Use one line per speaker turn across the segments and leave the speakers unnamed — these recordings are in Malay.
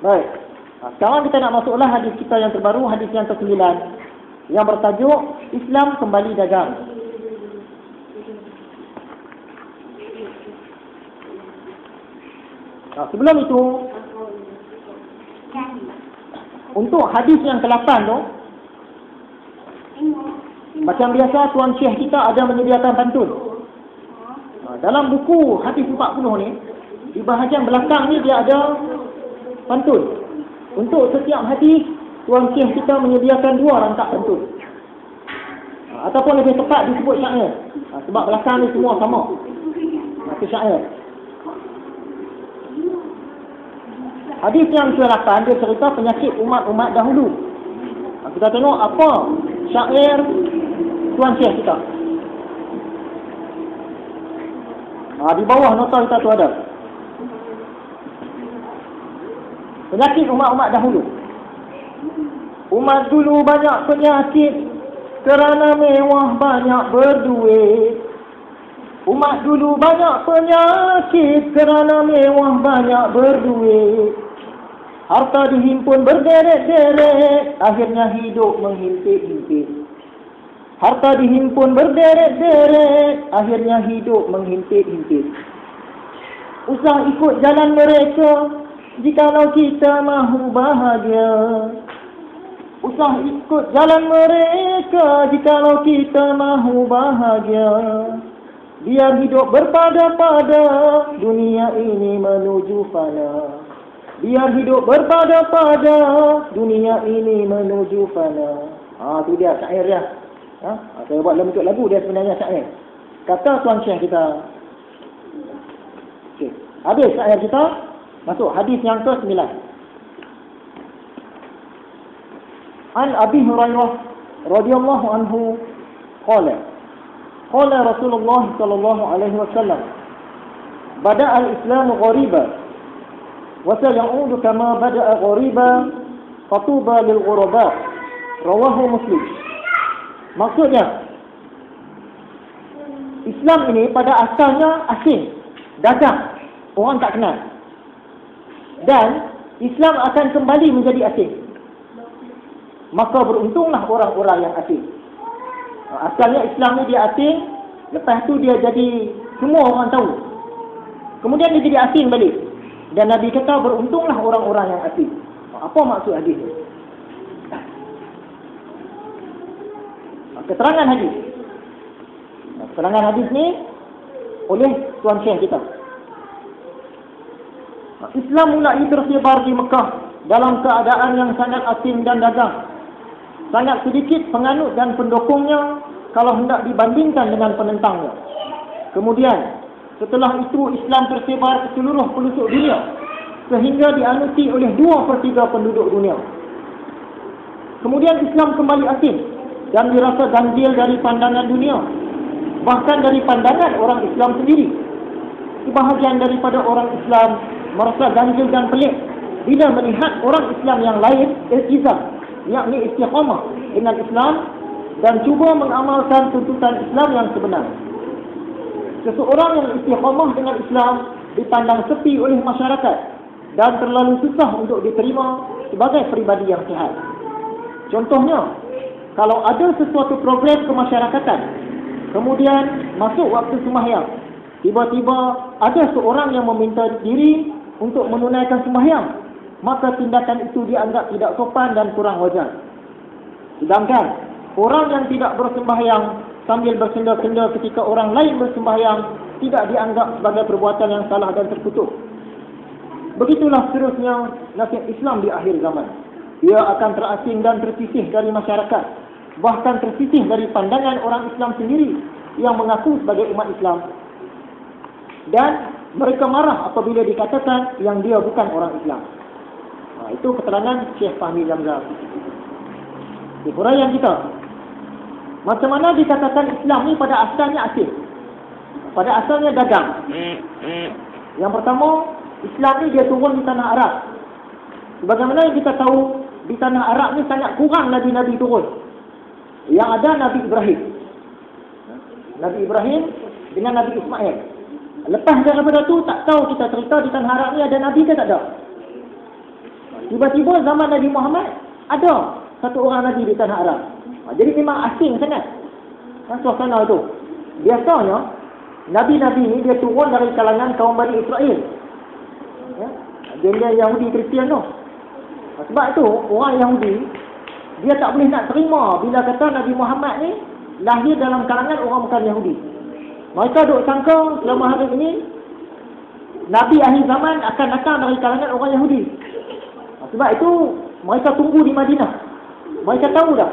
Baik. Sekarang kita nak masuklah hadis kita yang terbaru, hadis yang ke-9, yang bertajuk Islam kembali dagang. Sebelum itu, untuk hadis yang ke-8 tu, macam biasa Tuan Syekh kita ada menyediakan pantun. Dalam buku hadis 40 ni, di bahagian belakang ni dia ada pantun. Untuk setiap hadis, Tuan Syekh kita menyediakan 2 rangkap pantun. Ataupun lebih tepat disebut syair. Sebab belakang ni semua sama. Itu syair. Hadis yang ke-8 dia cerita penyakit umat-umat dahulu. Kita tengok apa syair Tuan Syekh kita. Di bawah nota kita tu ada. Penyakit umat-umat dahulu. Umat dulu banyak penyakit kerana mewah banyak berduit. Umat dulu banyak penyakit kerana mewah banyak berduit. Harta dihimpun berderet-deret, akhirnya hidup menghimpit-himpit. Harta dihimpun berderet-deret, akhirnya hidup menghimpit-himpit. Usah ikut jalan mereka, jikalau kita mahu bahagia. Usah ikut jalan mereka, jikalau kita mahu bahagia. Biar hidup berpada-pada, dunia ini menuju fana. Biar hidup berpada-pada, dunia ini menuju fana. Tu dia syair dia. Saya buat dalam bentuk lagu, dia sebenarnya syair. Kata Tuan Syekh kita. Okey. Habis syair kita, masuk hadis yang ke-9. An Abi Hurairah radhiyallahu anhu qala qala Rasulullah sallallahu alaihi wasallam bada al-Islam ghariban wa sayaudu kama bada'a ghariban fatuba lil ghuraba. Rawahu Muslim. Maksudnya, Islam ini pada asalnya asing, dagang, orang tak kenal. Dan Islam akan kembali menjadi asing. Maka beruntunglah orang-orang yang asing. Asalnya Islam ni dia asing, lepas tu dia jadi semua orang tahu. Kemudian dia jadi asing balik. Dan Nabi kata beruntunglah orang-orang yang asing. Apa maksud hadis ni? Keterangan hadis. Keterangan hadis ni oleh Tuan Syekh kita. Islam mulai tersebar di Mekah dalam keadaan yang sangat asing dan dagang. Sangat sedikit penganut dan pendukungnya kalau hendak dibandingkan dengan penentangnya. Kemudian, setelah itu Islam tersebar ke seluruh pelosok dunia sehingga dianuti oleh 2/3 penduduk dunia. Kemudian Islam kembali asing dan dirasa ganjil dari pandangan dunia, bahkan dari pandangan orang Islam sendiri. Sebahagian daripada orang Islam merasa ganjil dan pelik bila melihat orang Islam yang lain iltizam, yakni istiqamah dengan Islam dan cuba mengamalkan tuntutan Islam yang sebenar. Seseorang yang istiqamah dengan Islam dipandang sepi oleh masyarakat dan terlalu susah untuk diterima sebagai peribadi yang sihat. Contohnya, kalau ada sesuatu program kemasyarakatan, kemudian masuk waktu sembahyang, tiba-tiba ada seorang yang meminta diri untuk menunaikan sembahyang, maka tindakan itu dianggap tidak sopan dan kurang wajar. Sedangkan orang yang tidak bersembahyang sambil bersenda-senda ketika orang lain bersembahyang tidak dianggap sebagai perbuatan yang salah dan terkutuk. Begitulah seterusnya nasib Islam di akhir zaman. Ia akan terasing dan tersisih dari masyarakat, bahkan tersisih dari pandangan orang Islam sendiri yang mengaku sebagai umat Islam. Dan mereka marah apabila dikatakan yang dia bukan orang Islam. Itu keterangan Syekh Fahmi Zamzam. Huraian kita. Macam mana dikatakan Islam ni pada asalnya asing? Pada asalnya dagang. Yang pertama, Islam ni dia turun di tanah Arab. Sebagaimana yang kita tahu, di tanah Arab ni sangat kurang Nabi-Nabi turun. Yang ada Nabi Ibrahim. Nabi Ibrahim dengan Nabi Ismail. Lepas daripada tu tak tahu kita cerita di Tanah Arab ni ada Nabi ke tak ada. Tiba-tiba zaman Nabi Muhammad ada satu orang Nabi di Tanah Arab. Jadi memang asing sangat suasana itu. Biasanya Nabi-Nabi ni dia turun dari kalangan kaum Bani Israel, ya, dia Yahudi Kristian tu. Sebab itu orang Yahudi dia tak boleh nak terima bila kata Nabi Muhammad ni lahir dalam kalangan orang bukan Yahudi. Mereka duk sangka selama hari ini Nabi akhir zaman akan datang dari kalangan orang Yahudi. Sebab itu mereka tunggu di Madinah. Mereka tahu dah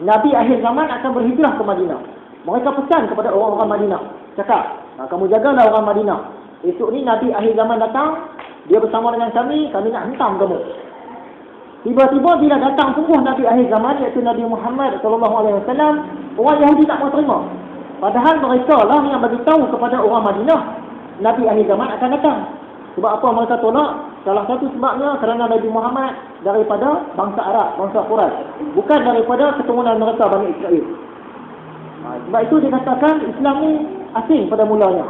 Nabi akhir zaman akan berhijrah ke Madinah. Mereka pesan kepada orang-orang Madinah, cakap, kamu jagalah orang Madinah. Esok ni Nabi akhir zaman datang, dia bersama dengan kami nak hentam kamu. Tiba-tiba bila datang sungguh Nabi akhir zaman, iaitu Nabi Muhammad SAW, orang Yahudi tak mau terima. Padahal mereka lah yang bagi tahu kepada orang Madinah Nabi akhir zaman akan datang. Sebab apa mereka tolak? Salah satu sebabnya kerana Nabi Muhammad daripada bangsa Arab, bangsa Quraisy, bukan daripada keturunan mereka Bani Israel. Sebab itu dikatakan Islam ni asing pada mulanya.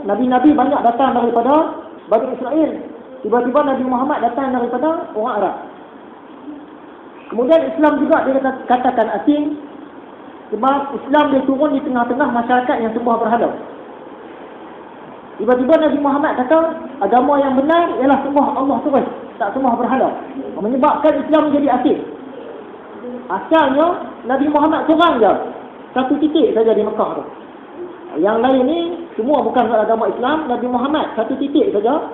Nabi-Nabi banyak datang daripada Bani Israel. Tiba-tiba Nabi Muhammad datang daripada orang Arab. Kemudian Islam juga dikatakan asing sebab Islam dia turun di tengah-tengah masyarakat yang sembah berhala. Tiba-tiba Nabi Muhammad kata agama yang benar ialah sembah Allah terus, tak sembah berhala. Menyebabkan Islam menjadi asing. Asalnya Nabi Muhammad seorang je, satu titik saja di Mekah tu. Yang lain ni semua bukan agama Islam. Nabi Muhammad satu titik saja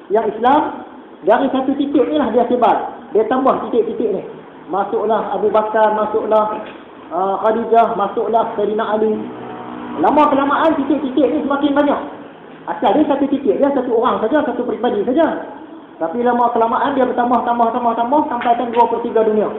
yang Islam. Dari satu titik ni lah dia sebar. Dia tambah titik-titik ni. Masuklah Abu Bakar, masuklah Khadijah, masuklah Sayyidina Ali. Lama-kelamaan titik-titik ni semakin banyak. Asal dia satu titik, dia satu orang saja, satu peribadi saja. Tapi lama-kelamaan dia bertambah sampai kan 2/3 dunia.